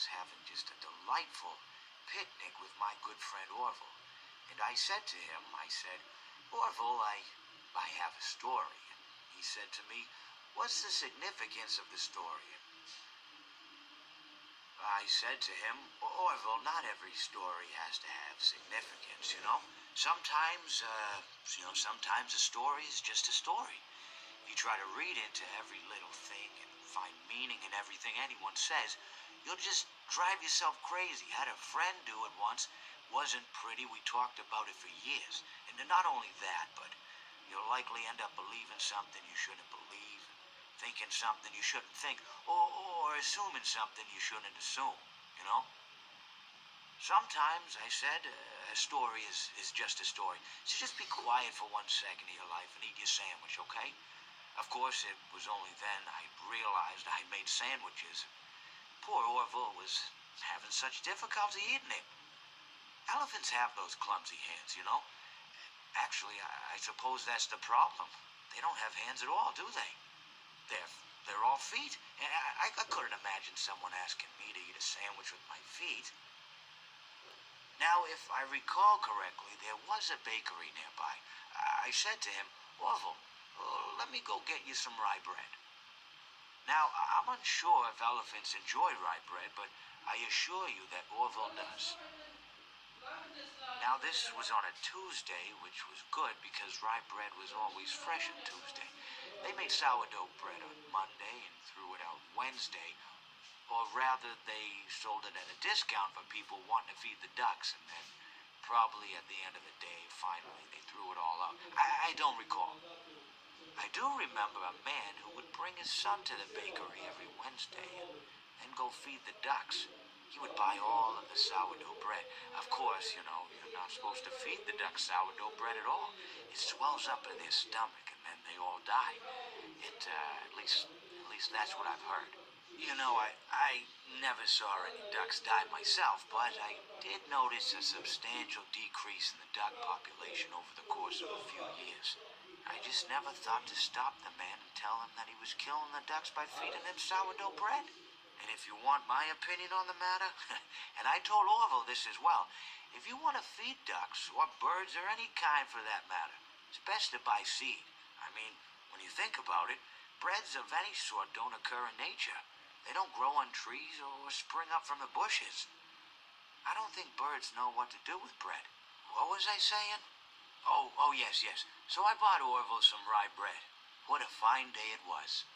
was having just a delightful picnic with my good friend Orville. And I said to him, Orville, I have a story. And he said to me, what's the significance of the story? I said to him, Orville, not every story has to have significance, you know? Sometimes a story is just a story. If you try to read into every little thing and find meaning in everything anyone says, you'll just drive yourself crazy. Had a friend do it once. Wasn't pretty. We talked about it for years. And not only that, but you'll likely end up believing something you shouldn't believe, thinking something you shouldn't think, or assuming something you shouldn't assume, you know? Sometimes, I said, a story is just a story. So just be quiet for 1 second of your life and eat your sandwich, okay? Of course, it was only then I realized I made sandwiches. Poor Orville was having such difficulty eating it. Elephants have those clumsy hands, you know? Actually, I suppose that's the problem. They don't have hands at all, do they? They're all feet. And I couldn't imagine someone asking me to eat a sandwich with my feet. Now, if I recall correctly, there was a bakery nearby. I said to him, Orville, let me go get you some rye bread. Now, I'm unsure if elephants enjoy rye bread, but I assure you that Orville does. Now, this was on a Tuesday, which was good because rye bread was always fresh on Tuesday. They made sourdough bread on Monday and threw it out Wednesday, or rather, they sold it at a discount for people wanting to feed the ducks, and then probably at the end of the day, finally, they threw it all out. I don't recall. I do remember a man who would bring his son to the bakery every Wednesday and then go feed the ducks. He would buy all of the sourdough bread. Of course, you know, you're not supposed to feed the ducks sourdough bread at all. It swells up in their stomach and then they all die. At least that's what I've heard. You know, I never saw any ducks die myself, but I did notice a substantial decrease in the duck population over the course of a few years. I just never thought to stop the man and tell him that he was killing the ducks by feeding them sourdough bread. And if you want my opinion on the matter, and I told Orville this as well, if you want to feed ducks, or birds, or any kind for that matter, it's best to buy seed. I mean, when you think about it, breads of any sort don't occur in nature. They don't grow on trees or spring up from the bushes. I don't think birds know what to do with bread. What was I saying? Oh, yes. So I bought Orville some rye bread. What a fine day it was.